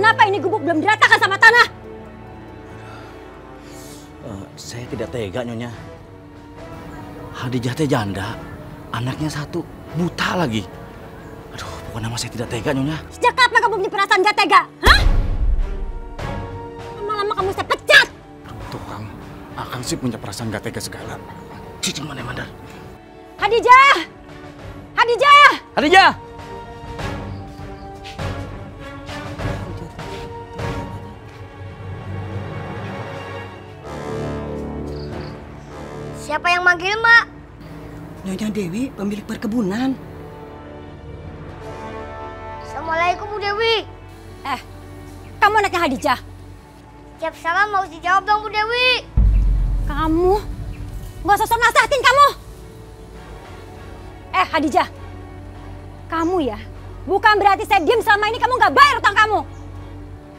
Kenapa ini gubuk belum diratakan sama tanah? Saya tidak tega, Nyonya. Hadijah teh janda, anaknya satu, buta lagi. Aduh, pokoknya saya tidak tega, Nyonya. Sejak kapan kamu punya perasaan gak tega? Hah? Lama-lama kamu saya pecat. Tuh, Kang. Akang sih punya perasaan gak tega segala. Cicing mana, Mandar? Hadijah! Hadijah! Hadijah! Siapa yang manggil, Mak? Nyonya Dewi, pemilik perkebunan. Assalamualaikum, Bu Dewi. Kamu anaknya Hadijah? Tiap salam mau dijawab dong, Bu Dewi. Kamu? Nggak sosok nasihatin kamu? Hadijah. Kamu ya, bukan berarti saya diam selama ini kamu nggak bayar utang kamu.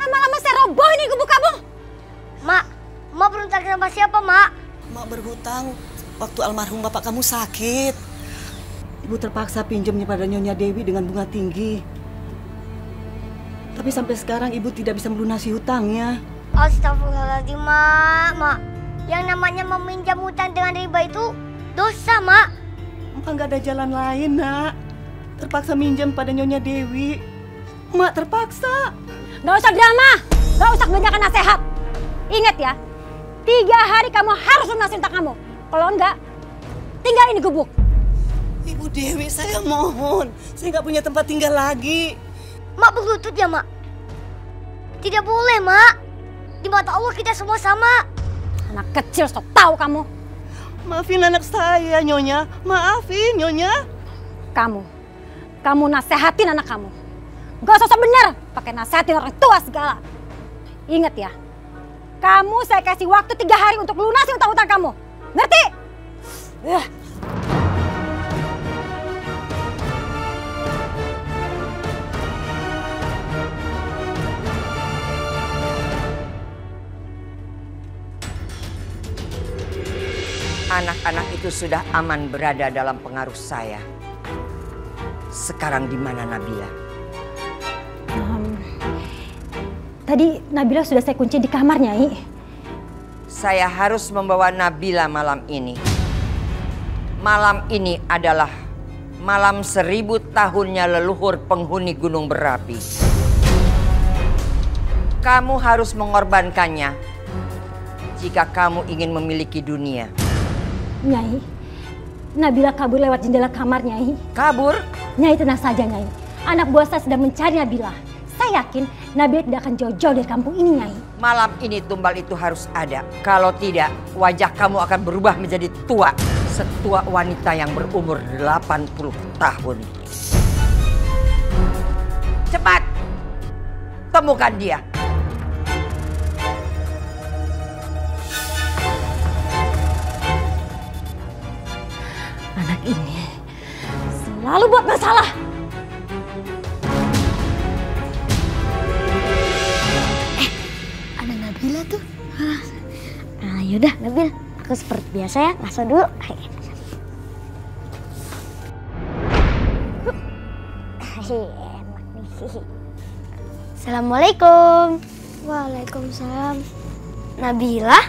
Lama-lama saya roboh ini gubuk kamu. Mak berhutang sama siapa, Mak? Mak berhutang waktu almarhum bapak kamu sakit. Ibu terpaksa pinjamnya pada Nyonya Dewi dengan bunga tinggi. Tapi sampai sekarang ibu tidak bisa melunasi hutangnya. Astagfirullahaladzim, Mak. Yang namanya meminjam hutang dengan riba itu dosa, Mak. Mak nggak ada jalan lain, Nak. Terpaksa minjam pada Nyonya Dewi. Mak terpaksa. Gak usah drama, gak usah kebanyakan nasihat. Ingat ya, 3 hari kamu harus lunasin utang kamu. Kalau enggak, tinggal ini gubuk. Ibu Dewi, saya mohon. Saya nggak punya tempat tinggal lagi. Mak berlutut ya, Mak. Tidak boleh, Mak. Di mata Allah kita semua sama. Anak kecil, sok tahu kamu. Maafin anak saya, Nyonya. Maafin, Nyonya. Kamu nasehatin anak kamu. Gak sosok bener, pakai nasehatin orang tua segala. Ingat ya, kamu saya kasih waktu 3 hari untuk lunasi utang-utang kamu. Ngerti? Anak-anak itu sudah aman berada dalam pengaruh saya. Sekarang di mana Nabila? Tadi Nabila sudah saya kunci di kamar, Nyai. Saya harus membawa Nabila malam ini. Malam ini adalah malam 1000 tahunnya leluhur penghuni Gunung Berapi. Kamu harus mengorbankannya jika kamu ingin memiliki dunia. Nyai, Nabila kabur lewat jendela kamar, Nyai. Kabur? Nyai tenang saja, Nyai. Anak buah saya sedang mencari Nabila. Saya yakin Nabila tidak akan jauh-jauh dari kampung ini, Nyai. Malam ini tumbal itu harus ada. Kalau tidak, wajah kamu akan berubah menjadi tua. Setua wanita yang berumur 80 tahun. Cepat! Temukan dia. Anak ini selalu buat masalah. Ada Nabila tuh. Yaudah, Nabil. Aku seperti biasa ya, masuk dulu. Enak nih. Assalamualaikum. Waalaikumsalam. Nabila,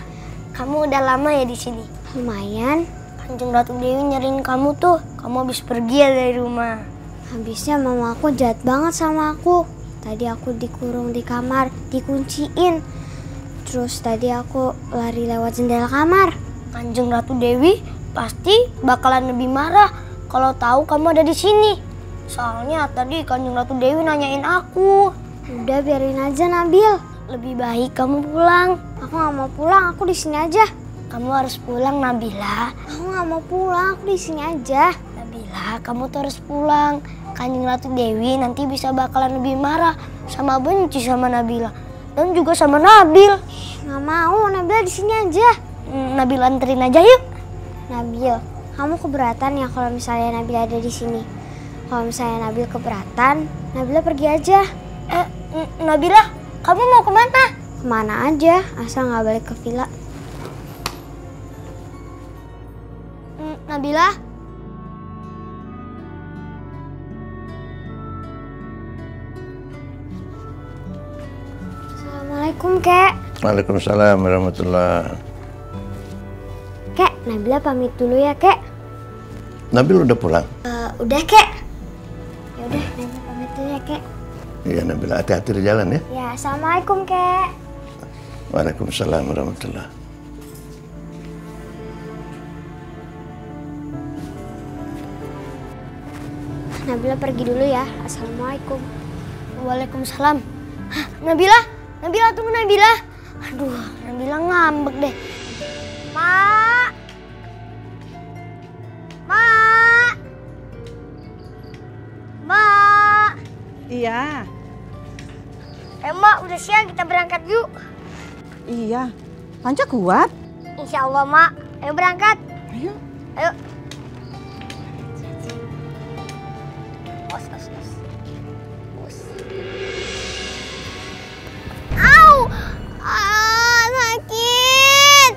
kamu udah lama ya di sini? Lumayan. Kanjeng Ratu Dewi nyariin kamu tuh. Kamu habis pergi ya dari rumah. Habisnya mama aku jahat banget sama aku. Tadi aku dikurung di kamar, dikunciin. Terus tadi aku lari lewat jendela kamar. Kanjeng Ratu Dewi pasti bakalan lebih marah kalau tahu kamu ada di sini. Soalnya tadi Kanjeng Ratu Dewi nanyain aku. Udah biarin aja, Nabil. Lebih baik kamu pulang. Aku nggak mau pulang, aku di sini aja. Kamu harus pulang, Nabila. Aku nggak mau pulang, aku di sini aja. Nabila, kamu tuh harus pulang. Kanjeng Ratu Dewi nanti bisa bakalan lebih marah sama benci sama Nabila dan juga sama Nabil. Nggak mau, Nabila di sini aja. Nabil anterin aja yuk. Nabil, kamu keberatan ya kalau misalnya Nabila ada di sini? Kalau misalnya Nabil keberatan, Nabila pergi aja. Nabila, kamu mau kemana? Kemana aja, asal nggak balik ke villa. Nabila? Assalamualaikum, Kek. Waalaikumsalam warahmatullahi. Kek, Nabila pamit dulu ya, Kek. Nabil udah pulang? Udah, Kek. Ya udah, Nabila pamit dulu ya, Kek. Iya, Nabil, hati-hati di jalan ya. Ya, Assalamualaikum, Kek. Waalaikumsalam warahmatullahi. Nabila pergi dulu ya. Assalamualaikum. Waalaikumsalam. Hah, Nabila? Nabila, tunggu Nabila. Aduh, Nabila ngambek deh. Mak! Mak! Mak! Iya, Mak, udah siang, kita berangkat yuk. iya. Panca kuat. Insya Allah, Mak. Ayo berangkat. Ayo. Ayo. Os. Au! Sakit.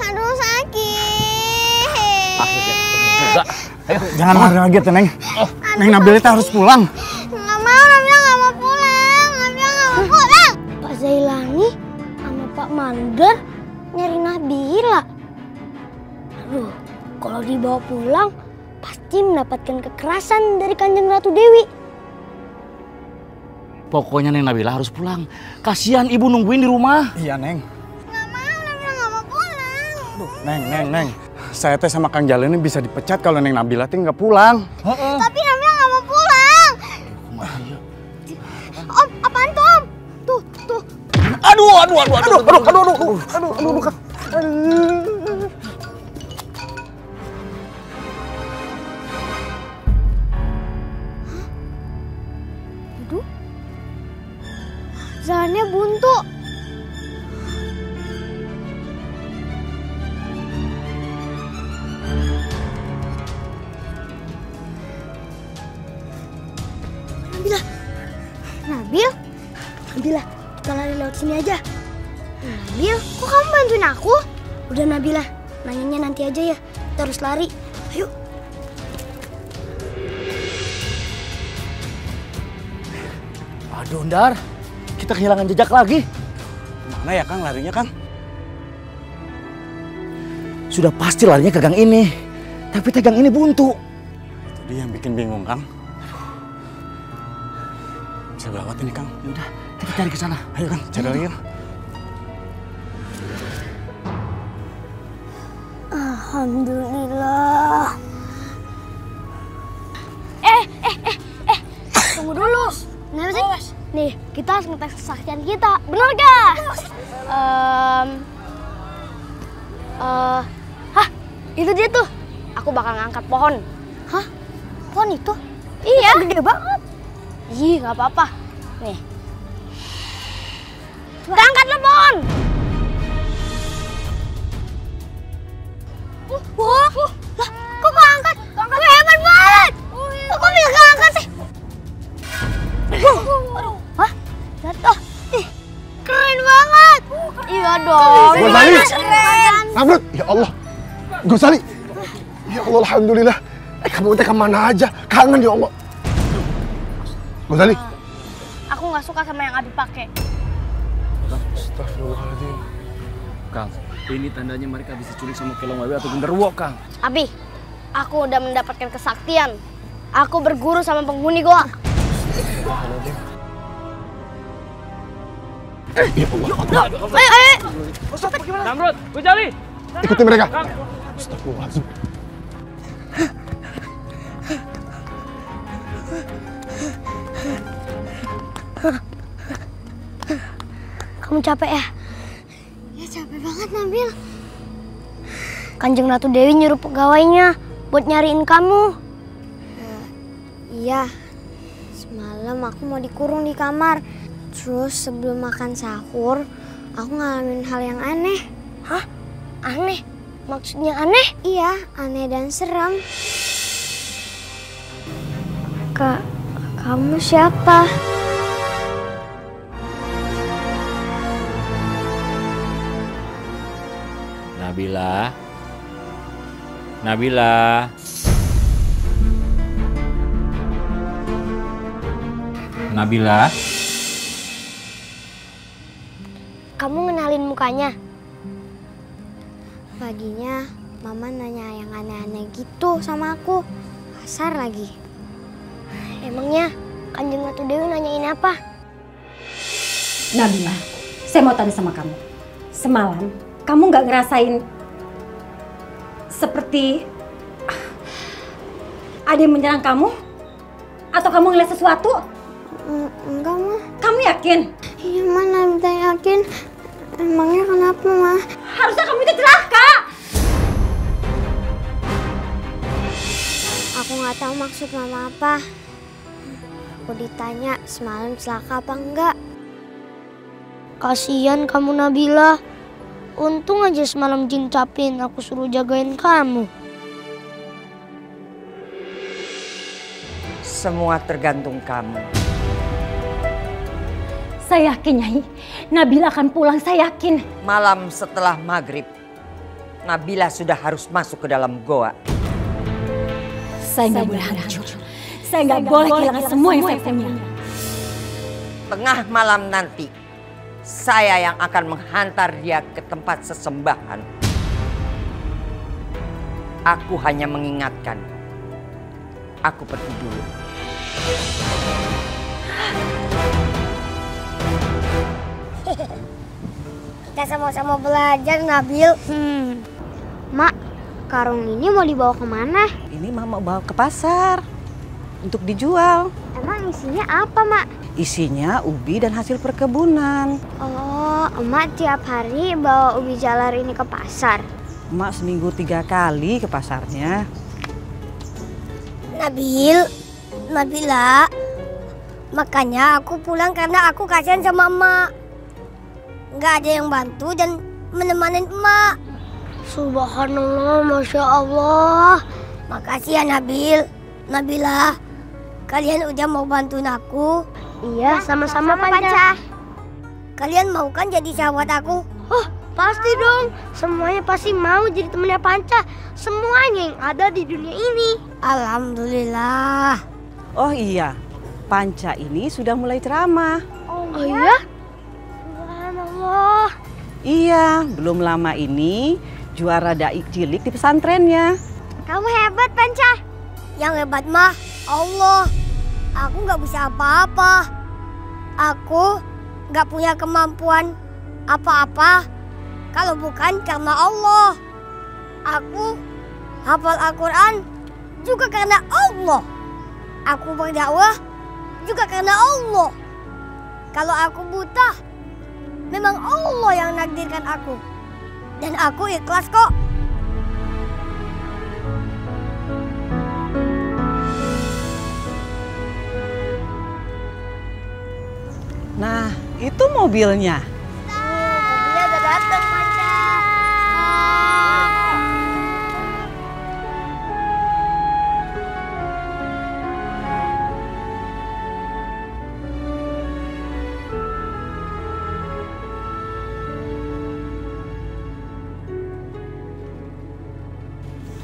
Aduh, sakit. Jangan lari lagi, Neng. Neng Nabila itu harus pulang. Nggak mau, Nabila nggak mau pulang. Nabila nggak mau pulang. Pak Zailani sama Pak Mandar nyari Nabila. Aduh, kalau dibawa pulang pasti mendapatkan kekerasan dari Kanjeng Ratu Dewi. Pokoknya Neng Nabila harus pulang. Kasihan ibu nungguin di rumah. Iya, Neng. Nggak mau, Nabila nggak mau pulang. Neng. Saya teh sama Kang Jalil ini bisa dipecat kalau Neng Nabila teh nggak pulang. Tapi Nabila nggak mau pulang. Om, apaan tuh, Om? Tuh. Aduh. Aduh. Jalannya buntu. Nabila, kita lari lewat sini aja. Nabil, kok kamu bantuin aku? Udah Nabila, nanyanya nanti aja ya. Kita harus lari. Ayo. Aduh, Ndar. Kita kehilangan jejak lagi. Mana ya, Kang, larinya, Kang? Sudah pasti larinya ke gang ini. Tapi gang ini buntu. Itu dia yang bikin bingung, Kang. Bisa gawat ini, Kang. Yaudah, kita cari ke sana. Ayo, Kang, cari lagi, Kang. Alhamdulillah. Tunggu dulu. Kenapa sih? Nih, kita harus ngetes kesaktian kita. Bener gak? Hah, itu dia tuh. Aku bakal ngangkat pohon. Hah? Pohon itu? Iya. Gede banget. Ih, gak apa-apa. Nih. Angkat lo pohon. Lah, kok angkat? Gue hebat banget. Kok bisa angkat sih? Hah? Jatuh. Ih, keren banget. Iya dong. Gosali. Namrud, ya Allah. Gosali. Ya Allah, alhamdulillah. Kamu teh kemana aja? Kangen ya Allah. Gosali. Aku nggak suka sama yang Abi pakai. Astagfirullahaladzim. Kang, ini tandanya mereka bisa culik sama Kelong Wabe atau genderuwo, Kang. Abi, aku udah mendapatkan kesaktian. Aku berguru sama penghuni goa. Ya Allah. Ayo. Namrud, Gojali. Ikuti mereka. Astagfirullahaladzim. Kamu capek ya? Ya capek banget, Nabil. Kanjeng Ratu Dewi nyuruh pegawainya buat nyariin kamu. Iya. Semalam aku mau dikurung di kamar. Terus sebelum makan sahur, aku ngalamin hal yang aneh. Hah? Aneh? Maksudnya aneh? Iya, aneh dan seram. Kak, kamu siapa? Nabila. Nabila. Nabila. makanya. Paginya Mama nanya yang aneh-aneh gitu sama aku. Kasar lagi. Emangnya Kanjeng Ratu Dewi nanyain apa? Nabila, saya mau tanya sama kamu. Semalam, kamu nggak ngerasain seperti ada yang menyerang kamu? Atau kamu ngeliat sesuatu? Enggak, Ma. Kamu yakin? Iya, Ma, Nabila yakin. Emangnya kenapa, Ma? Harusnya kamu itu celaka. Aku nggak tahu maksud Mama apa. Aku ditanya semalam celaka apa enggak. Kasihan kamu, Nabila. Untung aja semalam Jin capin aku suruh jagain kamu. Semua tergantung kamu. Saya yakin, Nyai. Nabila akan pulang, saya yakin. Malam setelah maghrib, Nabila sudah harus masuk ke dalam goa. Saya nggak boleh hancur. Saya nggak boleh kehilangan semua yang saya punya. Tengah malam nanti, saya yang akan menghantar dia ke tempat sesembahan. Aku hanya mengingatkan. Aku pergi dulu. Kita sama-sama belajar, Nabil. Mak, karung ini mau dibawa kemana? Ini Mama bawa ke pasar untuk dijual. Emang isinya apa, Mak? Isinya ubi dan hasil perkebunan. Oh, Emak tiap hari bawa ubi jalar ini ke pasar. Emak seminggu 3 kali ke pasarnya. Nabil, Nabila, makanya aku pulang karena aku kasihan sama Emak. Nggak ada yang bantu dan menemani Emak. Subhanallah, Masya Allah. Makasih ya Nabil, Nabila. Kalian udah mau bantuin aku. Iya, sama-sama Panca. Kalian mau kan jadi sahabat aku? Oh, pasti dong. Semuanya pasti mau jadi temennya Panca. Semuanya yang ada di dunia ini. Alhamdulillah. Oh iya, Panca ini sudah mulai ceramah. Oh iya? Subhanallah. Iya, belum lama ini juara dai cilik di pesantrennya. Kamu hebat, Panca. Yang hebat mah Allah. Aku nggak bisa apa-apa. Aku nggak punya kemampuan apa-apa kalau bukan karena Allah. Aku hafal Al-Quran juga karena Allah. Aku berdakwah juga karena Allah. Kalau aku buta, memang Allah yang nakdirkan aku. Dan aku ikhlas kok. Nah, itu mobilnya. Mobilnya udah datang, Panca.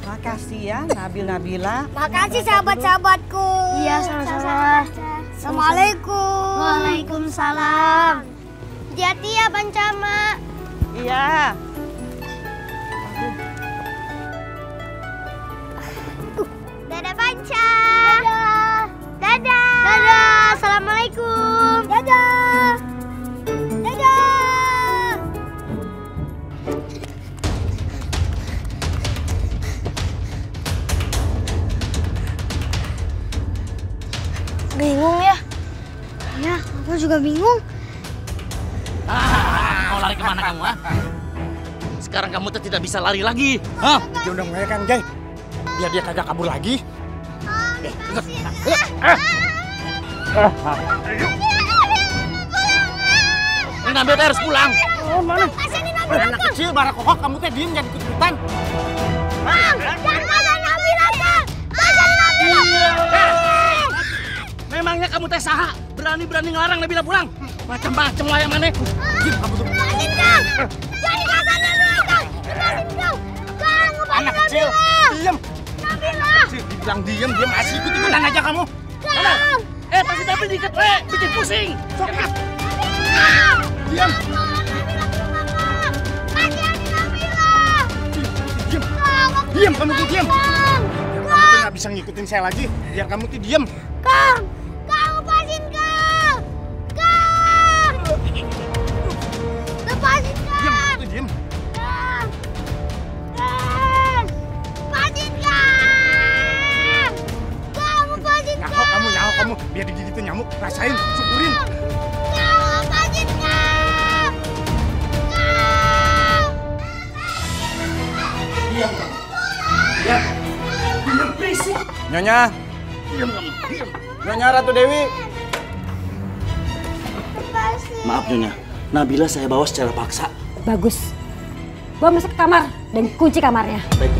Makasih ya, Nabil Nabila. Makasih sahabat-sahabatku. Iya, sama-sama. Assalamualaikum. Waalaikumsalam. Hati-hati ya, Panca, Mak. Iya. Dadah, Panca. Dadah. Dadah. Dadah. Assalamualaikum. Dadah. Dadah. Bingung ya? Ya, aku juga bingung. Mau lari kemana kamu, ha? Sekarang kamu tuh tidak bisa lari lagi. Hah? Dia udah mulai kan, Jay. Biar dia kagak kabur lagi. Ini Nabil harus pulang. Oh, mana? Anak kecil, barakokok, kamu teh diem jangan ikut-ikutan. Memangnya kamu teh saha? Berani-berani ngelarang Nabila pulang? Macam-macam lah yang mana? Diem kamu tuh. Anak kecil, diem. Kecil, dibilang diem, dia masih ikut-ikutan aja kamu. Pasti tapi dikit, bikin pusing. Sok, diem. Diam kamu tuh, diam. Biar kamu tuh nggak bisa ngikutin saya lagi. Biar kamu tuh diam. Kang, lepasin Kang. Kang, lepasin Kang. Diam kamu tuh, diam. Kang, lepasin Kang. Kang, lepasin Kang. Nyaho kamu. Biar digigitin nyamuk. Rasain, syukurin. Kang, lepasin Kang. Kang. Diam kamu. Diam. Diam berisik. Nyonya. Diam kamu. Diam. Nyonya Ratu Dewi. Maaf Nyonya, Nabila saya bawa secara paksa. Bagus. Bawa masuk ke kamar dan kunci kamarnya. Baik.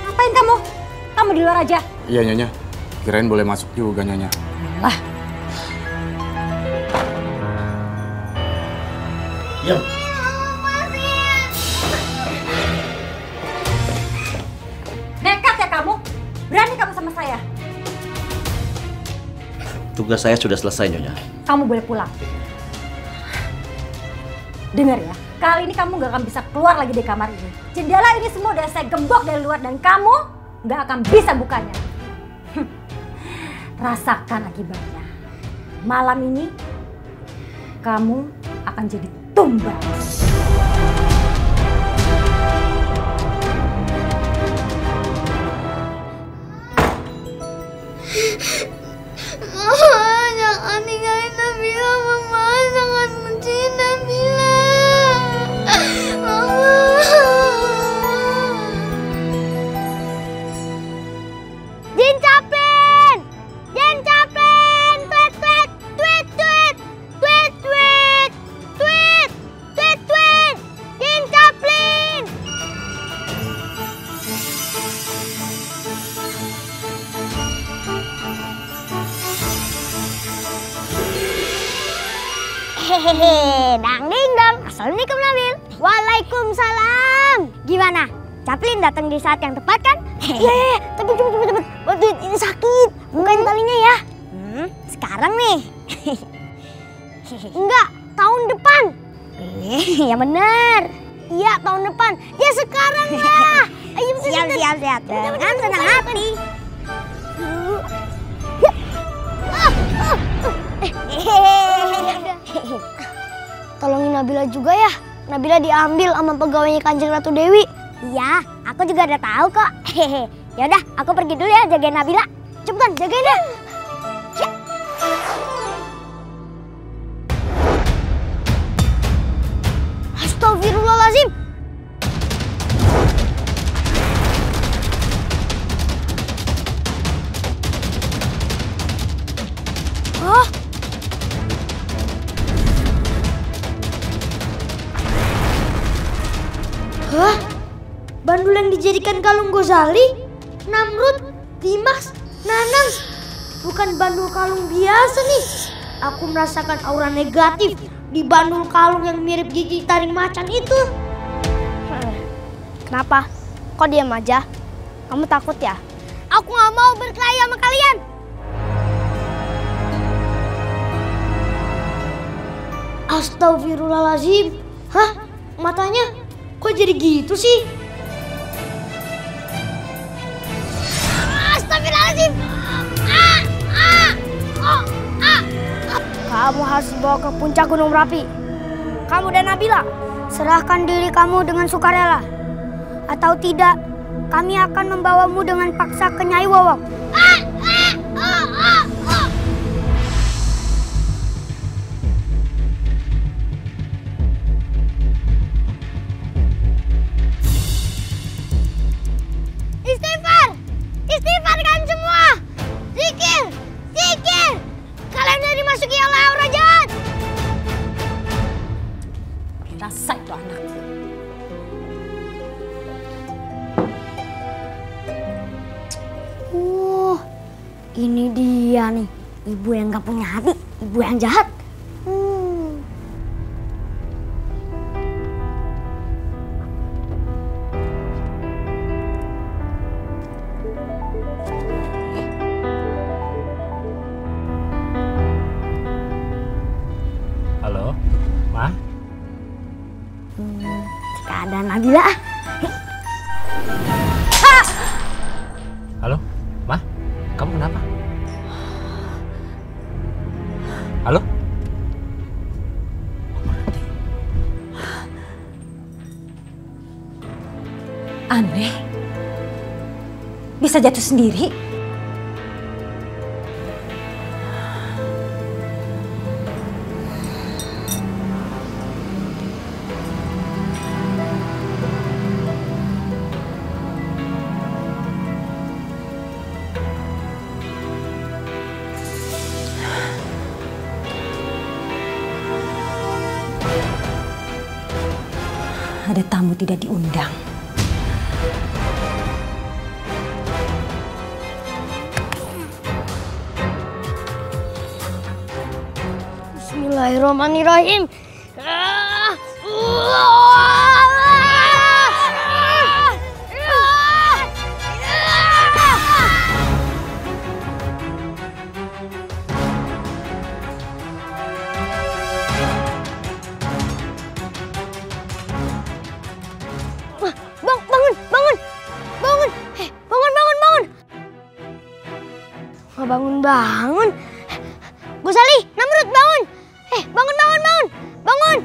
Ngapain kamu? Kamu di luar aja. Iya Nyonya. Kirain boleh masuk juga Nyonya. Lah, Diam. nekat ya kamu? Berani kamu sama saya? Tugas saya sudah selesai Nyonya. Kamu boleh pulang. Dengar ya, kali ini kamu gak akan bisa keluar lagi dari kamar ini. Jendela ini semua udah saya gembok dari luar dan kamu gak akan bisa bukanya. Rasakan akibatnya. Malam ini kamu akan jadi tumbal. Jangan tinggalin Nabila, Mama. Sangat benci Nabila. Mama. Jin Chaplin! Jin Chaplin! Tweet, tweet, tweet, tweet, tweet, tweet, tweet, tweet, tweet, Jin Chaplin! Hehehe, dang ding dong. Assalamualaikum Nabil. Waalaikumsalam. Gimana? Chaplin datang di saat yang tepat kan? Iya, tapi cepet. Waduh, ini sakit. Bukain talinya ya. Sekarang nih. Enggak, tahun depan. Ya bener. Iya, tahun depan. Ya sekarang lah. Ayo, siap. Dengan senang hati. Tolongin Nabila juga ya. Nabila diambil sama pegawainya Kanjeng Ratu Dewi. Iya, aku juga udah tahu kok. Ya udah, aku pergi dulu ya jagain Nabila. Cepetan, jagain ya. Astagfirullahaladzim. Hah? Hah? Bandul yang dijadikan kalung Ghazali? Namrud? Dimas? Nanang? Bukan bandul kalung biasa nih. Aku merasakan aura negatif di bandul kalung yang mirip gigi taring macan itu. Kenapa? Kok diam aja? Kamu takut ya? Aku gak mau berkelahi sama kalian. Astagfirullahaladzim. Hah? Matanya kok jadi gitu sih? Astagfirullahaladzim. Kamu harus dibawa ke puncak Gunung Merapi. Kamu dan Nabila, serahkan diri kamu dengan sukarela. Atau tidak, kami akan membawamu dengan paksa ke Nyai Wawang. Istighfar! Istighfar kan semua! Zikir! Zikir! Kalian udah dimasuki oleh aura jahat! Rasa itu anak. Ini dia nih, ibu yang gak punya hati, ibu yang jahat. Halo, Ma? Aneh. Bisa jatuh sendiri. Ada tamu tidak diundang. Bismillahirrahmanirrahim. Bangun. Gus Ali, Namrud, bangun. Bangun. Bangun.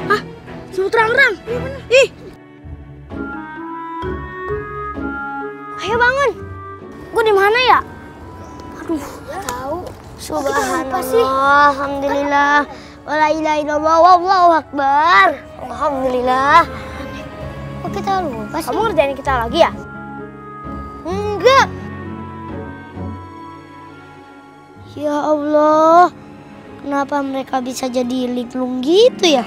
Hah? Suruh terang-terang. Ih. Ayo bangun. Gue di mana ya? Aduh, tahu. Subhanallah, alhamdulillah. Wala ilaha illallah, wallahu akbar. Alhamdulillah. Kok kita lupa sih? Kamu ngerjain kita lagi ya? Enggak. Ya Allah, kenapa mereka bisa jadi linglung gitu ya?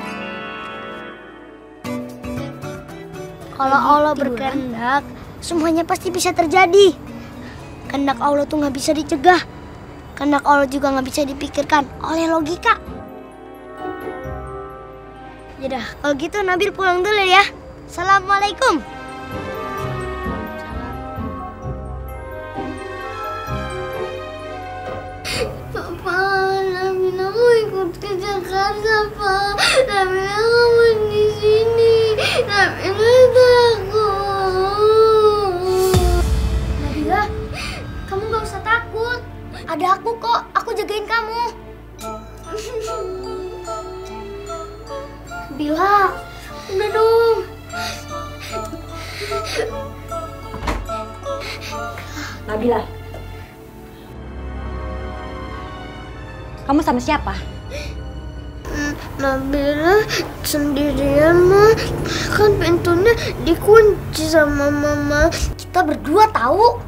Kalau Allah berkehendak, semuanya pasti bisa terjadi. Kehendak Allah tuh nggak bisa dicegah. Kehendak Allah juga nggak bisa dipikirkan oleh logika. Yaudah, kalau gitu Nabil pulang dulu ya. Assalamualaikum. Nabila mau ikut ke Jakarta, Pak. Nabila nggak mau di sini. Nabila takut. Nabila, kamu nggak usah takut. Ada aku kok. Aku jagain kamu. Nabila, udah dong. Nabila. Kamu sama siapa? Nabila sendirian, Ma. Kan pintunya dikunci sama Mama. Kita berdua tahu.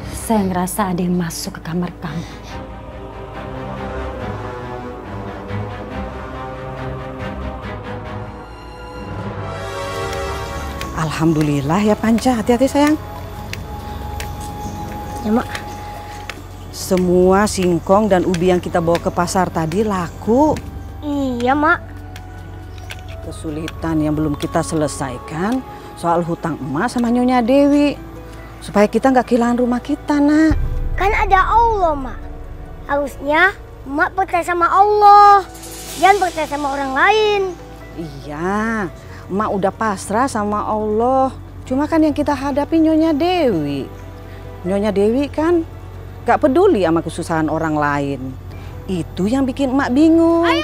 Saya ngerasa ada yang masuk ke kamar kamu. Alhamdulillah ya Panca, hati-hati sayang. Ya, Mak. Semua singkong dan ubi yang kita bawa ke pasar tadi laku. Iya, Mak. Kesulitan yang belum kita selesaikan soal hutang emak sama Nyonya Dewi. Supaya kita nggak kehilangan rumah kita, Nak. Kan ada Allah, Mak. Harusnya Mak percaya sama Allah. Jangan percaya sama orang lain. Iya, emak udah pasrah sama Allah. Cuma kan yang kita hadapi Nyonya Dewi. Nyonya Dewi kan gak peduli sama kesusahan orang lain. Itu yang bikin emak bingung. Ayo,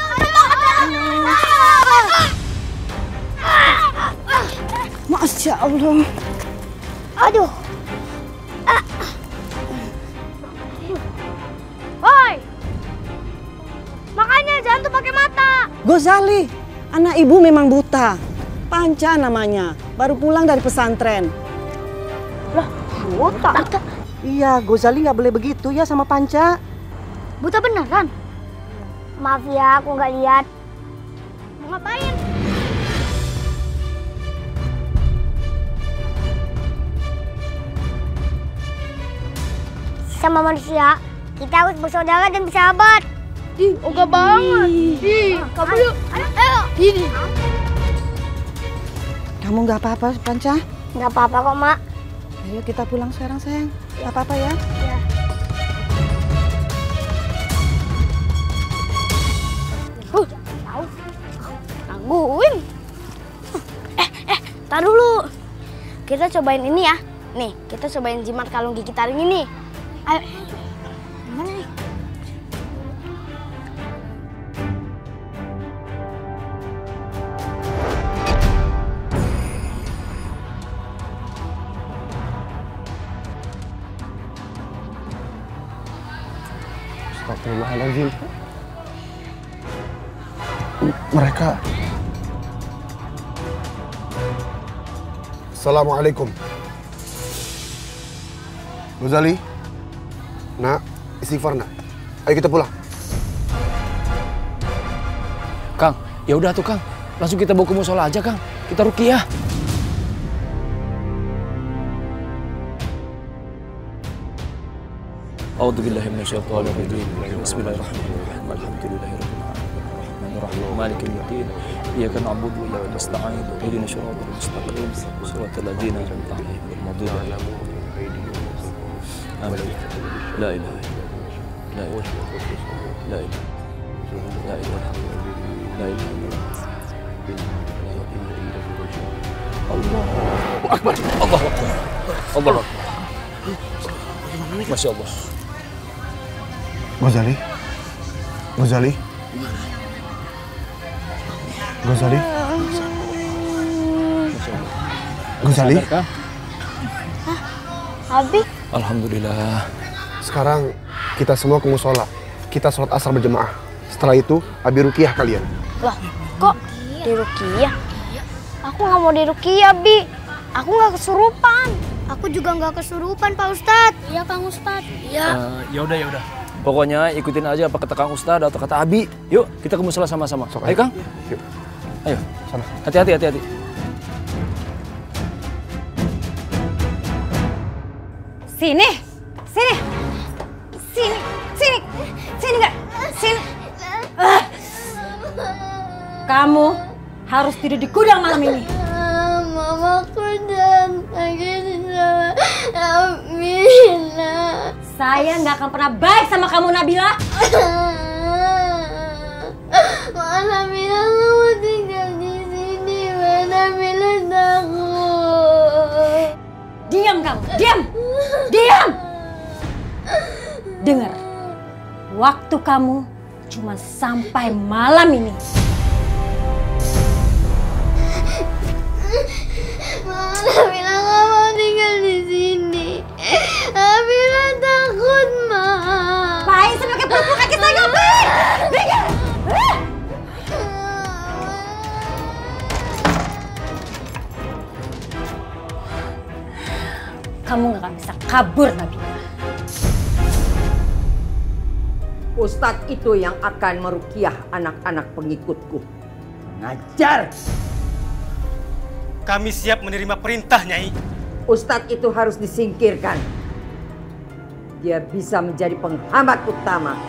Masya Allah. aduh. Woi, makanya jangan tuh pakai mata. Gozali, anak ibu memang buta. Panca namanya, baru pulang dari pesantren. Lah, buta? Iya, Gozali nggak boleh begitu ya sama Panca. Buta beneran? Maaf ya, aku nggak lihat. Mau ngapain? Sama manusia, kita harus bersaudara dan bersahabat. Ih, oga banget. Ih, kabur yuk. Ayo. Ini. Kamu nggak apa-apa, Panca? Nggak apa-apa kok, Mak. Ayo kita pulang sekarang, sayang. Nggak apa-apa ya? Ya. Tangguin. Tar dulu. Kita cobain ini ya. Nih, kita cobain jimat kalung gigi taring ini. Ayo. Gimana nih? Astagfirullahaladzim. Mereka. Assalamualaikum. Ghazali, nak, istighfar nak. Ayo kita pulang. Kang, ya udah tuh Kang. Langsung kita bawa ke musola aja Kang. Kita ruqyah. A'udzubillahi minasyaitonir rajim. Bismillahirrahmanirrahim. Alhamdulillahirabbil alamin. Arrahmanir maliki yaumiddin. Iyyaka na'budu wa iyyaka nasta'in. Ihdinas siratal mustaqim. Shiratal ladzina an'amta 'alaihim ghairil maghdubi 'alaihim. Amin. La ilaha illallah. La ilaha illallah. La ilaha. La ilaha. La ilaha illallah. Allahu Akbar. Allahu Akbar. Allahu Akbar. Masya Allah. Ghazali. Ghazali. Ghazali. Ghazali. Abi. Alhamdulillah. Sekarang kita semua ke musola. Kita sholat asar berjemaah. Setelah itu, Abi ruqyah kalian. Lah, kok di ruqyah? Aku nggak mau di ruqyah, Bi. Aku nggak kesurupan. Aku juga nggak kesurupan, Pak Ustadz. Iya, Kang Ustadz. Iya. Ya udah. Pokoknya ikutin aja apa kata Kang Ustadz atau kata Abi. Yuk, kita ke musola sama-sama. Ayo, Kang. Yuk. Ayo. Sana. Hati-hati. Sini nggak? Sini. Kamu harus tidur di gudang malam ini. Mamaku dan Nabila. Saya nggak akan pernah baik sama kamu, Nabila. Nabila mau tinggal di sini. Nabila takut. Diam kamu, diam. Dengar, waktu kamu cuma sampai malam ini. Nabila nggak mau tinggal di sini. Nabila takut, Ma. Pakai sampai ke peluk kaki saya ngapain? Dengar. Kamu nggak akan bisa kabur, Nabila. Ustadz itu yang akan meruqyah anak-anak pengikutku. Ngajar! Kami siap menerima perintah, Nyai. Ustadz itu harus disingkirkan. Dia bisa menjadi penghambat utama.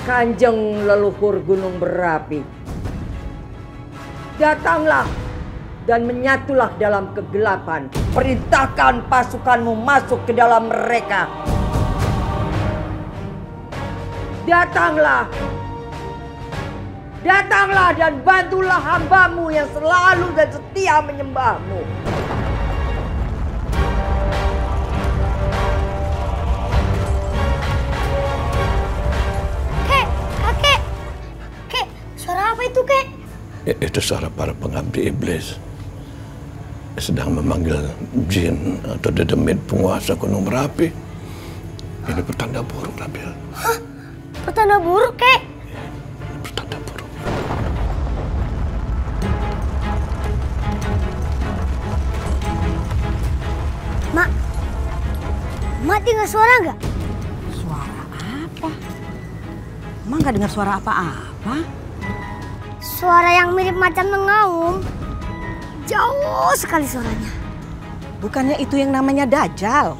Kanjeng leluhur gunung berapi, datanglah dan menyatulah dalam kegelapan. Perintahkan pasukanmu masuk ke dalam mereka. Datanglah dan bantulah hambamu yang selalu dan setia menyembahmu. Kek, suara apa itu, Kek? Itu suara para pengabdi iblis. Sedang memanggil jin atau dedemit penguasa gunung berapi. Ini pertanda buruk, Nabil. Hah? Pertanda buruk, Kek? Pertanda buruk. Mak dengar suara nggak? Suara apa? Emang nggak dengar suara apa-apa? Suara yang mirip macam mengaum. Jauh sekali suaranya. Bukannya itu yang namanya Dajjal?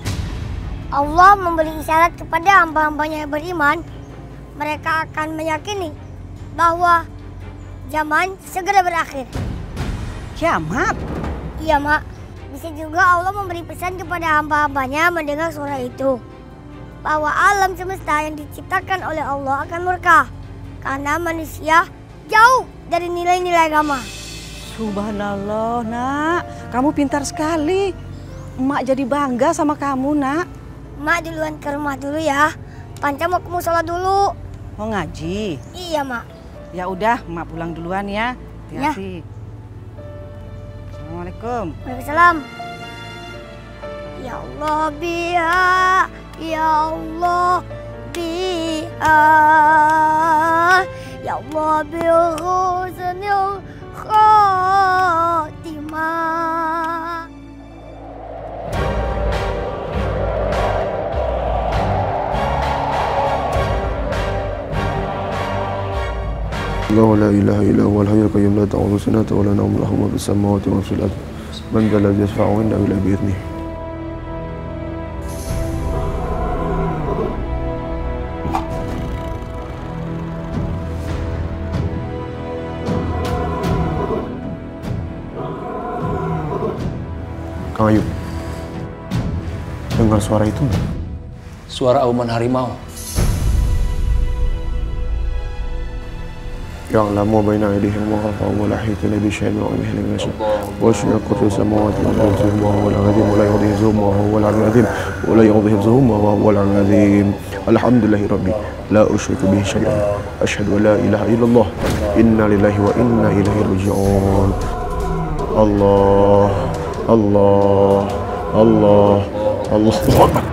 Allah memberi isyarat kepada hamba-hambanya yang beriman. Mereka akan meyakini bahwa zaman segera berakhir. Kiamat? Iya, Mak. Bisa juga Allah memberi pesan kepada hamba-hambanya mendengar suara itu. Bahwa alam semesta yang diciptakan oleh Allah akan murka. Karena manusia jauh dari nilai-nilai agama. Subhanallah, Nak. Kamu pintar sekali. Emak jadi bangga sama kamu, Nak. Mak duluan ke rumah dulu ya. Panca mau ke musola dulu. Mau ngaji? Iya, Mak. Ya udah, Emak pulang duluan ya. Hati-hati. Assalamualaikum. Waalaikumsalam. Ya Allah biha, ya Allah biha, ya Allah bil husnil khatimah. الله لا إله إلا هو الحي القيوم لا تأخذه سنة ولا نوم له ما في السماوات وما في الأرض من ذا الذي يشفع عنده إلا بإذنه. Kang Ayub, dengar suara itu nggak? Suara auman harimau. يعلم ما بين أيديهم وما خلفهم ولا يحيطون بشيء من علمه إلا بما شاء وسع كرسيه السماوات والأرض وهو العظيم ولا يؤوده حفظهما وهو العلي العظيم ولا يؤوده حفظهما وهو العلي العظيم الحمد لله ربي لا أشرك به شيئا أشهد أن لا إله إلا الله إنا لله وإنا إليه راجعون. الله الله الله الله أكبر.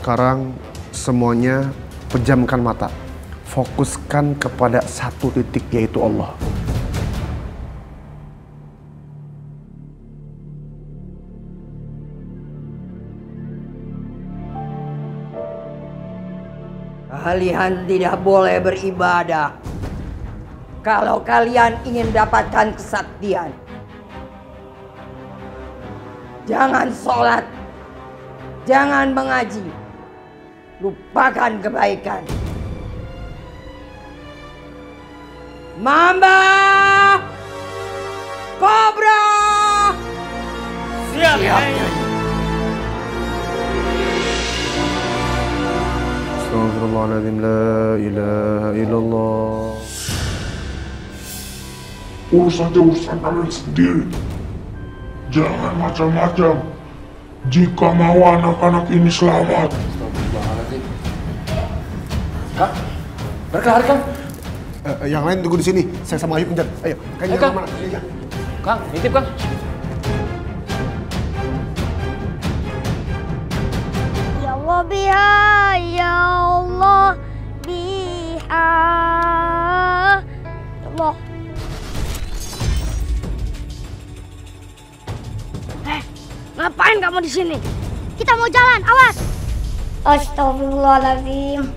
Sekarang semuanya pejamkan mata, fokuskan kepada satu titik, yaitu Allah. Kalian tidak boleh beribadah kalau kalian ingin dapatkan kesaktian. Jangan sholat, jangan mengaji, lupakan kebaikan. Mamba, Kobra, siap. Astagfirullahaladzim, la ilaha illallah. Urus saja urusan kalian sendiri. Jangan macam-macam. Jika mau anak-anak ini selamat. Kak, berkelari Kang. Yang lain tunggu di sini. Saya sama Ayu kejar. Ayo, Ayo Kang. Kang, nitip Kang. Ya Allah biha, ya Allah biha, ya Allah. Ngapain kamu di sini? Kita mau jalan, awas. Astagfirullahaladzim.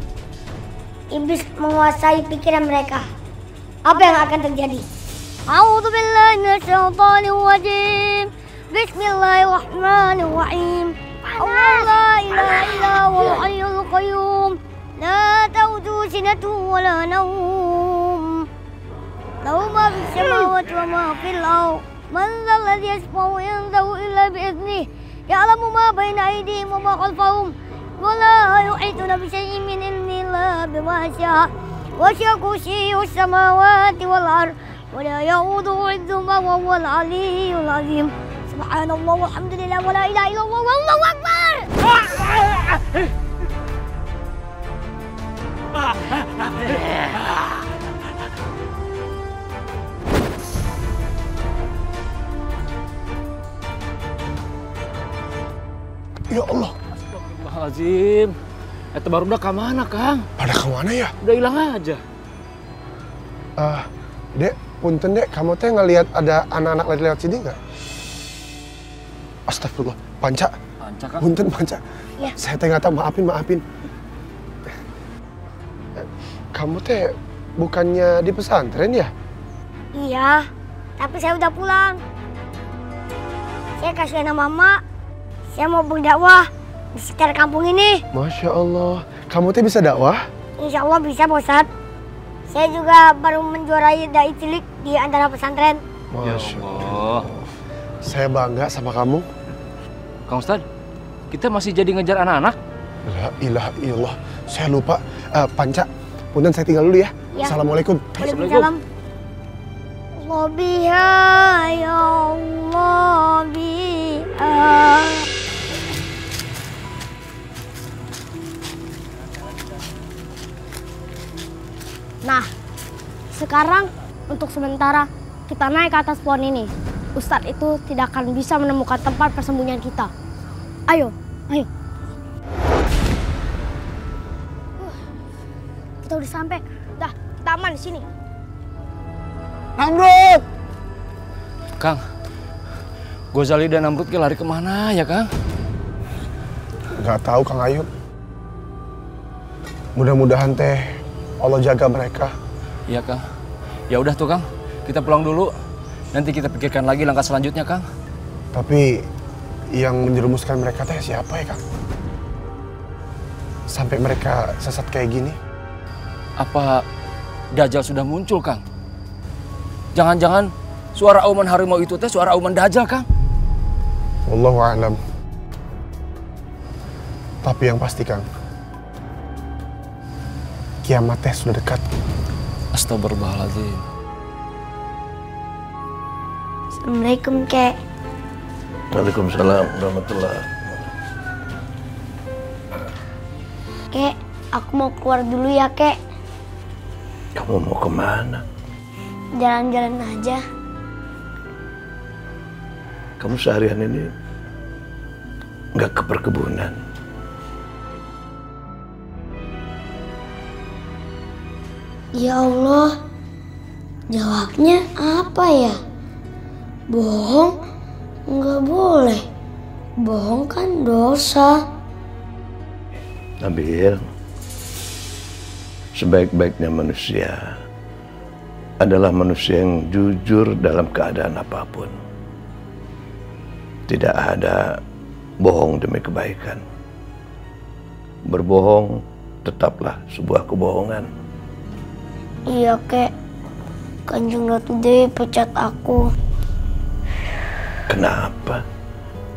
Iblis menguasai pikiran mereka. Apa yang akan terjadi? A'udzubillahi minasyaitonir rajim. Bismillahirrahmanirrahim. Allah la ilaha illa huwal hayyul qayyum. La ta'khudhuhu sinatun wa la nawm. Lahu ma fis samawati wa ma fil ardh. Man dhal ladzi yashfa'u 'indahu illa bi'idhnihi. Ya'lamu ma baina aydihim wa ma khalfahum. Wa la yuhituna bi syai'in min ilmihi illa bima syaa. Wasi'a kursiyyuhu as-samawati wal ardh. Wa la ya'uduhu 'idzuhuma wa huwal 'aliyyul 'azim. Subhanallah walhamdulillah wa la ilaha illallah wallahu akbar. Ya Allah. Astagfirullahaladzim. Eta baru udah ke mana, Kang? Pada ke mana ya? Udah hilang aja. Dek, punten Dek, kamu teh ngelihat ada anak-anak lari lewat sini nggak? Astagfirullah, Panca. Panca, Kang. Punten, Panca. Ya. Saya teh nggak tahu, maafin. Kamu teh bukannya di pesantren ya? Iya, tapi saya udah pulang. Saya kasih nama Mama. Saya mau berdakwah di sekitar kampung ini. Masya Allah. Kamu teh bisa dakwah? Insya Allah bisa, Pak Ustadz. Saya juga baru menjuarai dai cilik di antara pesantren. Masya Allah. Saya bangga sama kamu. Kang Ustadz, kita masih jadi ngejar anak-anak? La ilaha illallah. Saya lupa. Panca, punten saya tinggal dulu ya. Ya. Assalamualaikum. Waalaikumsalam. Allah biha, ya Allah biha. Sekarang, untuk sementara, kita naik ke atas pohon ini. Ustadz itu tidak akan bisa menemukan tempat persembunyian kita. Ayo, ayo. Kita udah sampai. Dah, kita aman di sini. Namrud! Kang, Ghazali dan Namrud lari kemana ya, Kang? Nggak tahu, Kang Ayub. Mudah-mudahan teh Allah jaga mereka. Iya, Kang. Ya udah tuh, Kang. Kita pulang dulu. Nanti kita pikirkan lagi langkah selanjutnya, Kang. Tapi yang menjerumuskan mereka teh siapa ya, Kang? Sampai mereka sesat kayak gini. Apa Dajjal sudah muncul, Kang? Jangan-jangan suara auman harimau itu teh suara auman Dajjal, Kang? Wallahu a'lam. Tapi yang pasti, Kang, kiamat teh sudah dekat. Astagfirullahaladzim. Assalamualaikum, Kek. Waalaikumsalam warahmatullahi. Kek, aku mau keluar dulu ya, Kek. Kamu mau kemana? Jalan-jalan aja. Kamu seharian ini nggak ke perkebunan? Ya Allah, jawabnya apa ya? Bohong nggak boleh. Bohong kan dosa. Nabil, sebaik-baiknya manusia adalah manusia yang jujur dalam keadaan apapun. Tidak ada bohong demi kebaikan. Berbohong tetaplah sebuah kebohongan. Iya, Kek. Kanjeng Ratu Dewi pecat aku. Kenapa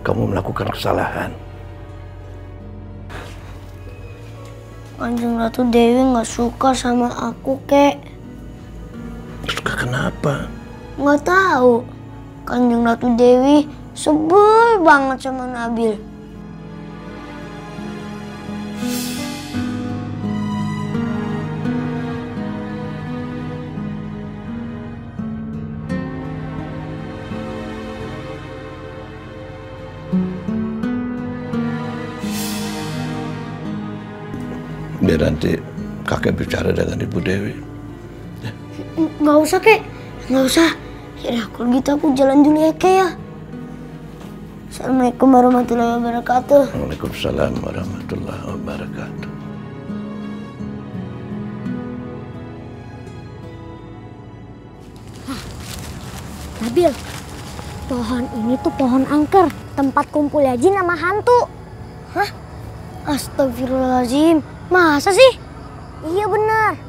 kamu melakukan kesalahan? Kanjeng Ratu Dewi nggak suka sama aku, Kek. Suka kenapa? Nggak tahu. Kanjeng Ratu Dewi sebel banget sama Nabil. Biar nanti kakek bicara dengan Ibu Dewi. Nggak usah, Kek. Nggak usah. Ya, kalau gitu aku jalan dulu ya, Kek ya. Assalamualaikum warahmatullahi wabarakatuh. Waalaikumsalam warahmatullahi wabarakatuh. Nabil, pohon ini tuh pohon angker. Tempat kumpulnya jin sama hantu. Hah? Astagfirullahaladzim. Masa sih? Iya benar.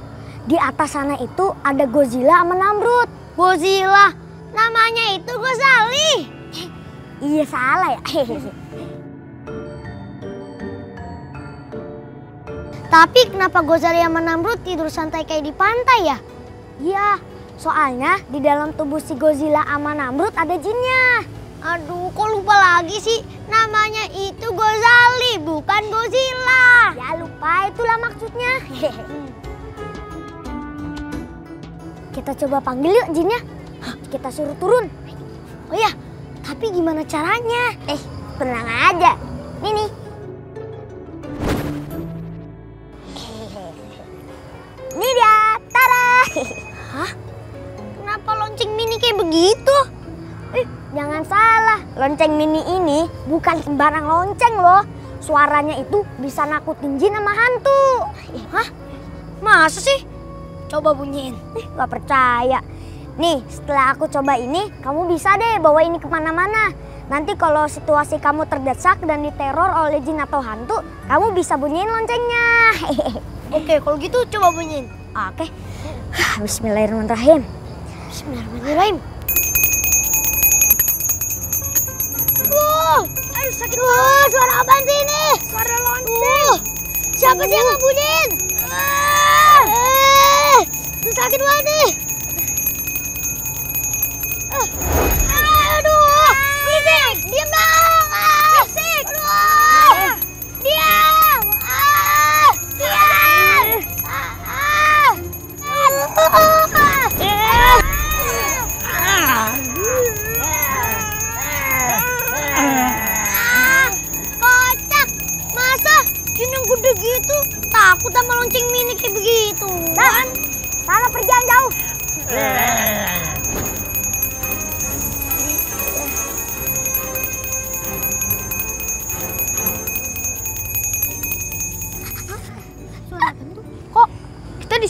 Di atas sana itu ada Godzilla sama Namrud. Godzilla? Namanya itu Ghazali. Iya salah ya. Tapi kenapa Ghazali sama Namrud tidur santai kayak di pantai ya? Iya, soalnya di dalam tubuh si Godzilla sama Namrud ada jinnya. Aduh, kok lupa lagi sih? Namanya itu Ghazali, bukan Godzilla. Ya lupa, itulah maksudnya. Kita coba panggil yuk jinnya. Kita suruh turun. Oh ya, tapi gimana caranya? Tenang aja. Nih. Ini dia, tada. Hah? Kenapa lonceng mini kayak begitu? Jangan salah, lonceng mini ini bukan sembarang lonceng loh. Suaranya itu bisa nakutin jin sama hantu. Hah? Masa sih? Coba bunyiin. Gak percaya. Nih, setelah aku coba ini, kamu bisa deh bawa ini kemana-mana. Nanti kalau situasi kamu terdesak dan diteror oleh jin atau hantu, kamu bisa bunyiin loncengnya. Oke, kalau gitu coba bunyiin. Oke. Bismillahirrahmanirrahim. Bismillahirrahmanirrahim. Aduh, sakit banget. Suara apaan sih ini? Suara lonceng. Siapa sih yang ngebunyiin? Sakit banget nih. Aduh, berisik. Diam dong. Berisik. Aduh. Diam. Diam.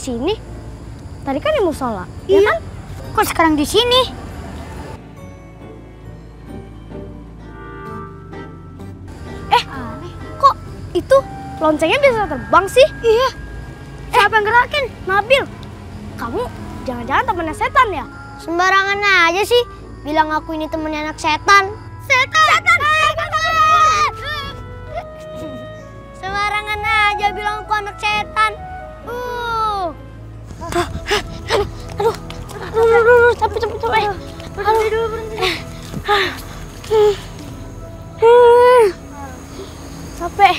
sini? Tadi kan di musola, ya kan? Kok sekarang di sini? Kok itu loncengnya bisa terbang sih? Iya. Siapa yang gerakin? Nabil. Kamu jangan-jangan temennya setan ya? Sembarangan aja sih. Bilang aku ini temennya anak setan. Setan! Sembarangan aja bilang aku anak setan. Aduh, capek. Berhenti dulu. Capek.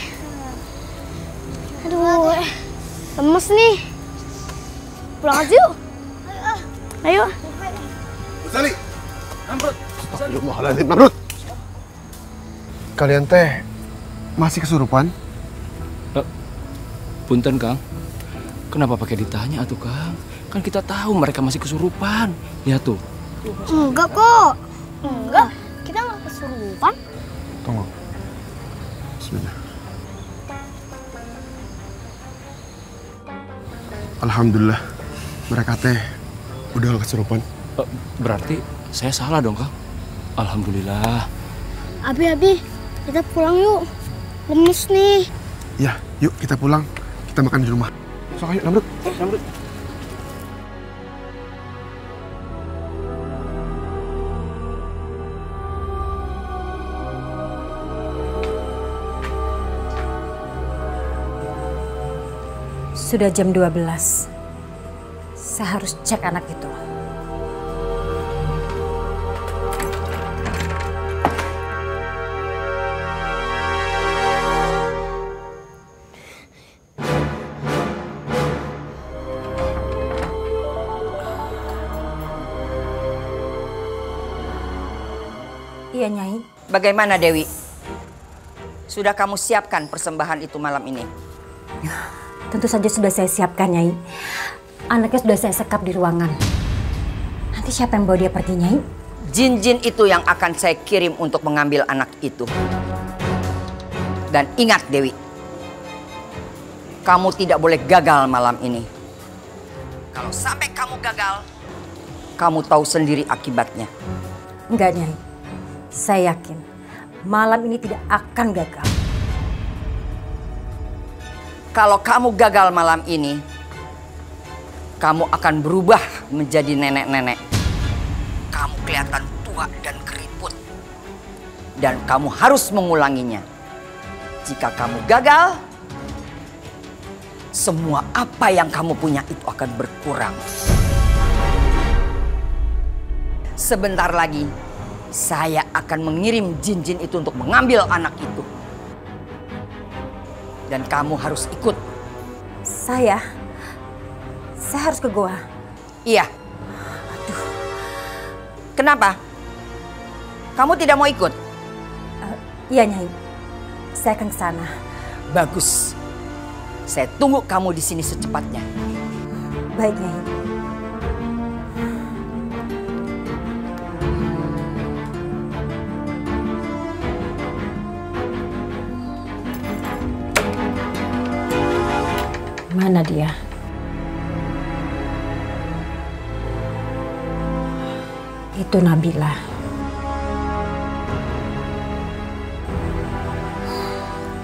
Aduh, lemes nih. Pulang aja yuk. Ayo. Sali, Namrud. Astagfirullahaladzim, Namrud. Kalian teh masih kesurupan? Punten, Kang. Kenapa pakai ditanya atuh, Kang? Kan kita tahu mereka masih kesurupan. Lihat tuh. Enggak kok. Enggak. Kita nggak kesurupan. Tunggu. Bismillah. Alhamdulillah, mereka teh udah gak kesurupan. Berarti saya salah dong, Kang. Alhamdulillah. Abi, kita pulang yuk. Lemes nih. Ya, yuk kita pulang. Kita makan di rumah. So, ayo, Namrud. Namrud. Sudah jam 12. Saya harus cek anak itu. Iya, Nyai. Bagaimana, Dewi? Sudah kamu siapkan persembahan itu malam ini? Tentu saja sudah saya siapkan, Nyai. Anaknya sudah saya sekap di ruangan. Nanti siapa yang bawa dia pergi, Nyai? Jin-jin itu yang akan saya kirim untuk mengambil anak itu. Dan ingat, Dewi, kamu tidak boleh gagal malam ini. Kalau sampai kamu gagal, kamu tahu sendiri akibatnya. Enggak, Nyai. Saya yakin malam ini tidak akan gagal. Kalau kamu gagal malam ini, kamu akan berubah menjadi nenek-nenek. Kamu kelihatan tua dan keriput. Dan kamu harus mengulanginya. Jika kamu gagal, semua apa yang kamu punya itu akan berkurang. Sebentar lagi, saya akan mengirim jin-jin itu untuk mengambil anak itu. Dan kamu harus ikut. Saya harus ke goa. Iya. Aduh. Kenapa? Kamu tidak mau ikut? Iya, Nyai. Saya akan ke sana. Bagus. Saya tunggu kamu di sini secepatnya. Baik, Nyai. Mana dia? Itu Nabila.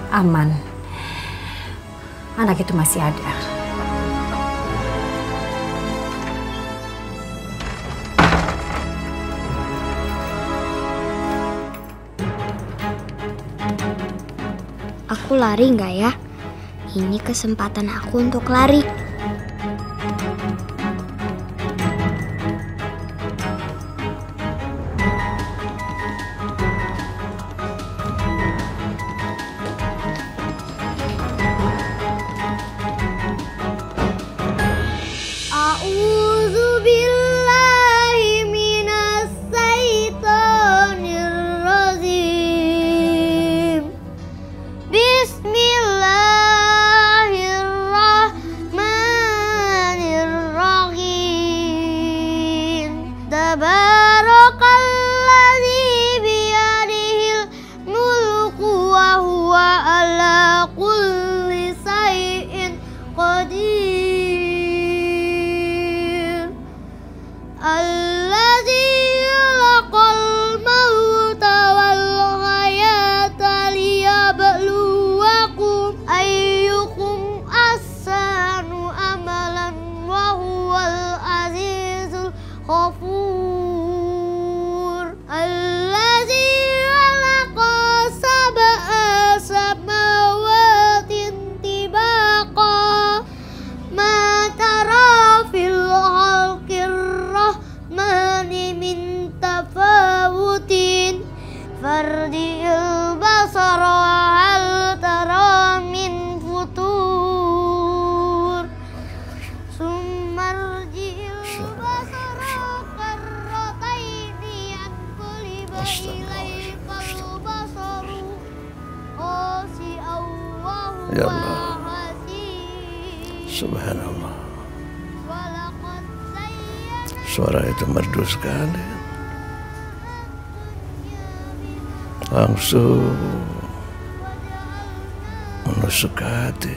Aman. Anak itu masih ada. Aku lari nggak ya? Ini kesempatan aku untuk lari. Summarji'il basara hal tara min futur. Summarji'il basara karrataini yanqalibu ilaikal basaru khasi'an wa Ya huwa Allah. hasib. Subhanallah. Walaqad zayyana Suara itu merdu sekali. Langsung menusuk ke hati.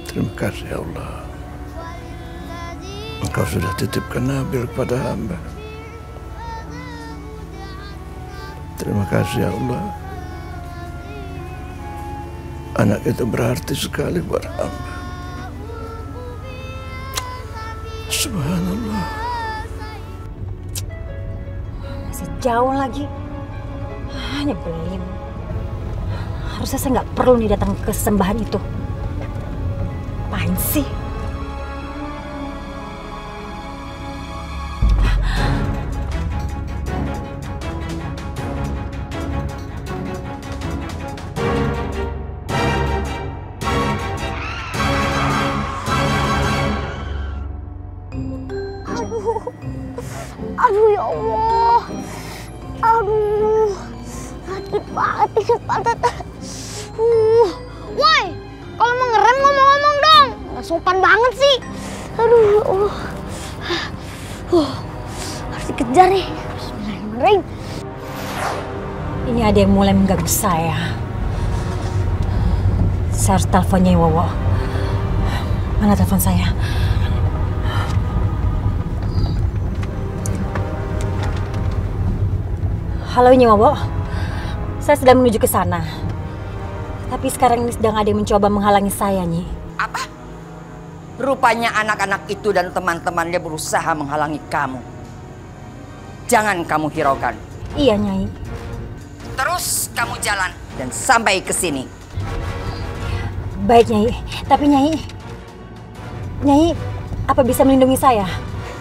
Terima kasih ya Allah. Engkau sudah titipkan Nabil kepada hamba. Terima kasih ya Allah. Anak itu berarti sekali buat hamba. Subhanallah. Masih jauh lagi. Nyebelin. Harusnya saya nggak perlu nih datang ke sembahan itu. Apaan sih? Aduh ya Allah. Aduh. Sakit banget ini pantat. Woi, kalau mau ngerem ngomong-ngomong dong. Nggak sopan banget sih. Aduh ya Allah. Harus dikejar nih. Bismillahirrahmanirrahim. Ini ada yang mulai mengganggu saya. Saya harus teleponnya Wowo. Mana telepon saya? Halo Nyi Wowo, saya sedang menuju ke sana. Tapi sekarang ini sedang ada yang mencoba menghalangi saya, Nyi. Apa? Rupanya anak-anak itu dan teman-temannya berusaha menghalangi kamu. Jangan kamu hiraukan. Iya, Nyai. Terus kamu jalan dan sampai ke sini. Baik, Nyai. Tapi Nyai, apa bisa melindungi saya?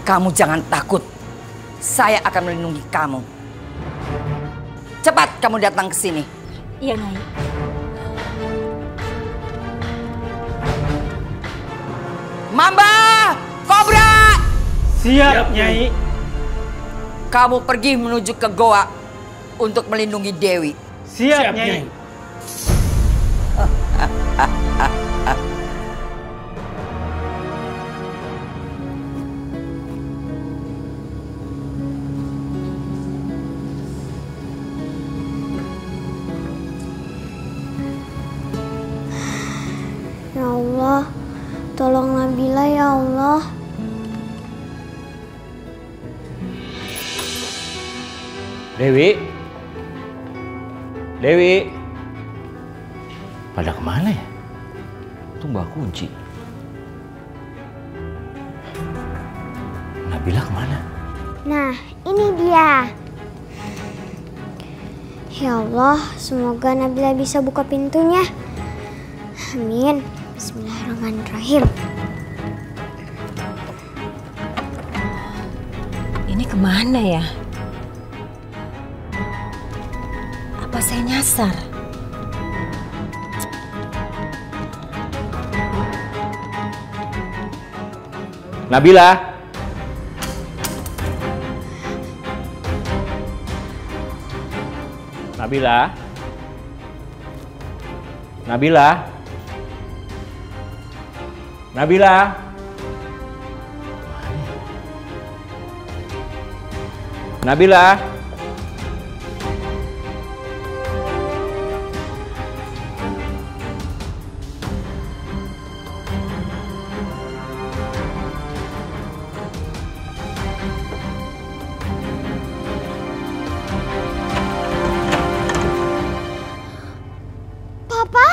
Kamu jangan takut. Saya akan melindungi kamu. Cepat kamu datang ke sini. Iya, Nyai. Mamba! Kobra! Siap, Nyai. Kamu pergi menuju ke goa untuk melindungi Dewi. Siap, Nyai. Ya Allah, tolong Nabila ya Allah. Dewi? Dewi? Pada kemana ya? Itu bawa kunci. Nabila kemana? Nah, ini dia. Ya Allah, semoga Nabila bisa buka pintunya. Amin. Bismillahirrahmanirrahim. Ini kemana ya? Apa saya nyasar? Nabila? Nabila? Nabila? Nabila? Nabila? Papa!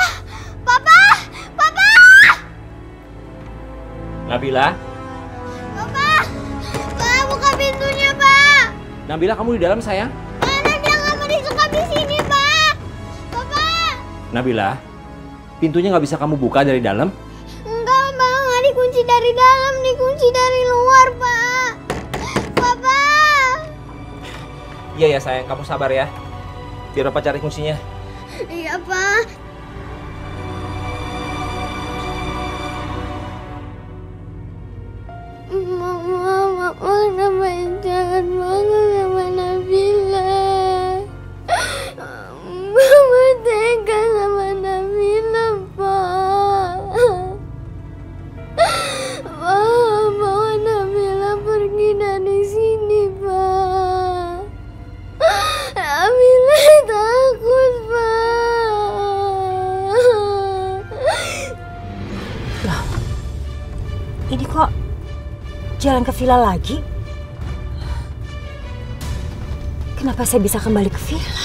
Papa! Papa! Nabila? Papa! Pak, buka pintunya, Pak! Nabila, kamu di dalam, sayang? Nabila nggak mau disuka di sini, Pak! Papa! Nabila, pintunya nggak bisa kamu buka dari dalam? Enggak, Pak. Nggak dikunci dikunci dari dalam, dikunci dari luar, Pak. Papa. Iya ya sayang, kamu sabar ya. Biar Papa cari kuncinya. Iya, Pak. Mama kenapa jahat banget sama Nabila? Mama tega sama Nabila, Pak. Mama bawa Nabila pergi dari sini, Pak. Nabila takut, Pak. Lah, ini kok jalan ke villa lagi? Kenapa saya bisa kembali ke villa?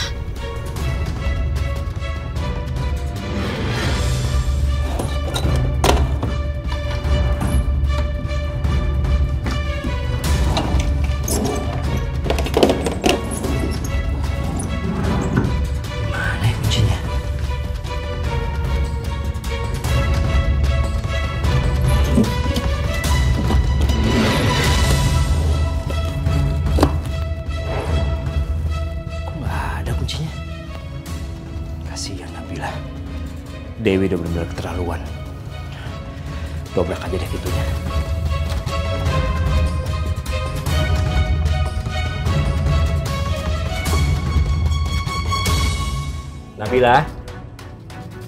Mana ya kuncinya? Kasihan Nabila. Dewi udah benar-benar keterlaluan. Dobrak aja deh pintunya. Nabila.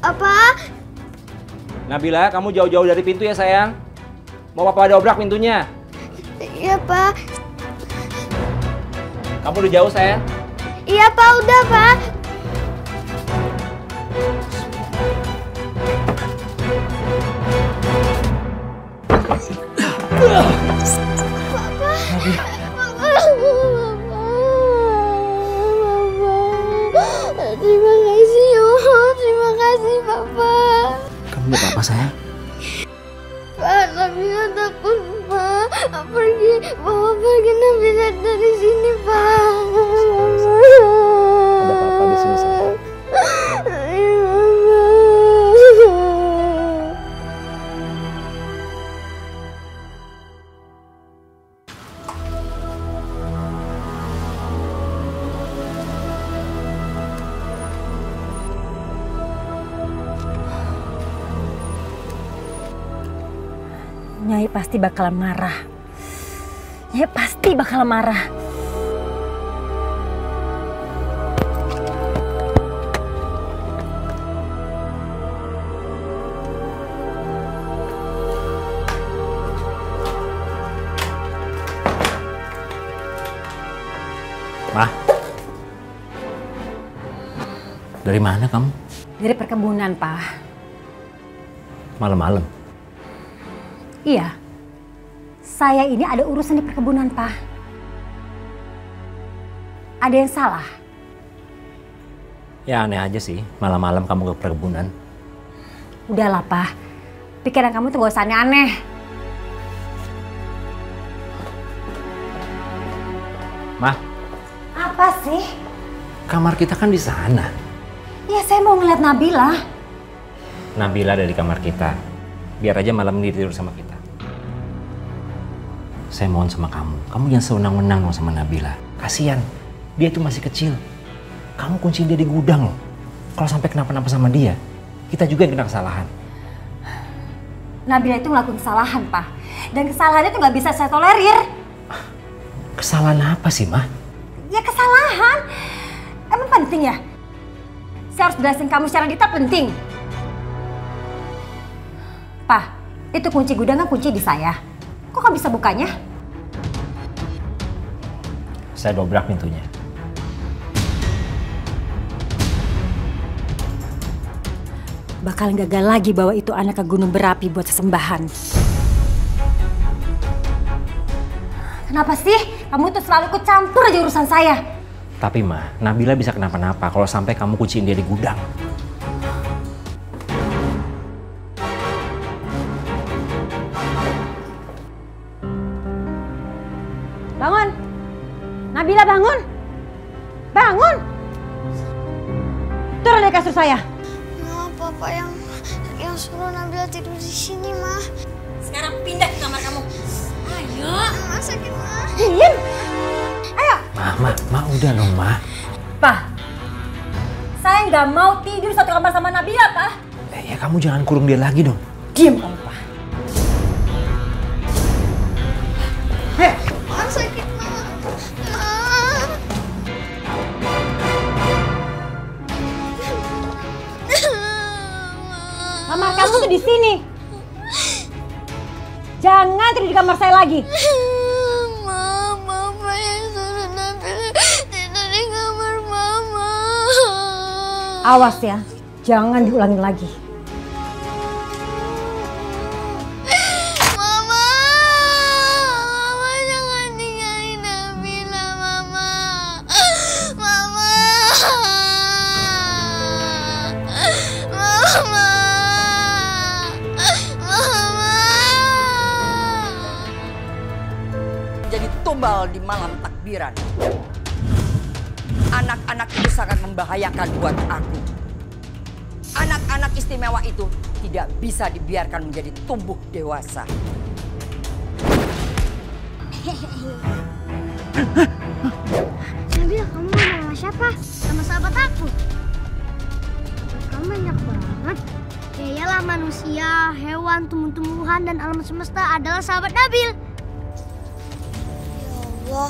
Apa? Nabila, kamu jauh-jauh dari pintu ya sayang. Mau Papa dobrak pintunya? Iya, Pak. Kamu udah jauh sayang? Iya, Pak, udah, Pak. Terima kasih, terima kasih, Papa. Kamu mau apa sayang? Pak, Nabila takut, Pak. Bawa pergi Nabila dari sini, Pak. Ada Papa di sini sayang. Nyai pasti bakalan marah. Nyai pasti bakalan marah. Ma, dari mana kamu? Dari perkebunan, Pak. Malam-malam? Iya. Saya ini ada urusan di perkebunan, Pak. Ada yang salah? Ya aneh aja sih, malam-malam kamu ke perkebunan. Udahlah, Pak. Pikiran kamu tuh gak usah aneh-aneh. Ma, Apa sih? kamar kita kan di sana. Ya saya mau ngeliat Nabila. Nabila ada di kamar kita. Biar aja malam ini tidur sama kita. Saya mohon sama kamu jangan sewenang-wenang sama Nabila. Kasian, dia itu masih kecil. Kamu kunci dia di gudang loh. Kalau sampai kenapa-napa sama dia, kita juga yang kena kesalahan. Nabila itu ngelakuin kesalahan, Pak. Dan kesalahannya itu nggak bisa saya tolerir. Kesalahan apa sih, Ma? Ya kesalahan. Emang penting ya? Saya harus jelasin kamu secara detail penting. Pak, itu kunci gudang kan kunci di saya. Kok kamu bisa bukanya? Saya dobrak pintunya. Bakal gagal lagi bawa itu anak ke gunung berapi buat sesembahan. Kenapa sih? Kamu tuh selalu ikut campur aja urusan saya. Tapi Ma, Nabila bisa kenapa-napa kalau sampai kamu kunciin dia di gudang. Bangun! Nabila bangun! Bangun! Turun dari kasur saya. Ma, Papa yang suruh Nabila tidur di sini, Ma. Sekarang pindah ke kamar kamu. Ayo. Sakit, Ma. Diam. Ayo. Ma, udah dong, Ma. Pak, saya nggak mau tidur satu kamar sama Nabila, Pak. Ya kamu jangan kurung dia lagi dong. Diam kamu, Pak. Hei. Ma, sakit, Ma. Kamar kamu tuh di sini. Jangan tidur di kamar saya lagi. Mama yang suruh Nabila tidur di kamar Mama. Awas ya, jangan diulangi lagi. Mama jangan tinggalin Nabila, Mama. Mama. Jadi tumbal di malam takbiran. Anak-anak itu sangat membahayakan buat aku. Anak-anak istimewa itu tidak bisa dibiarkan menjadi tumbuh dewasa. Nabila, kamu ngomong sama siapa? Sama sahabat aku. Kamu banyak banget. Ya iyalah, manusia, hewan, tumbuh-tumbuhan, dan alam semesta adalah sahabat Nabil. Ya Allah,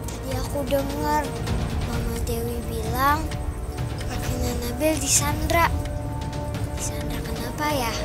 tadi aku dengar Mama Dewi bilang kakeknya Nabil disandra. Disandra kenapa ya?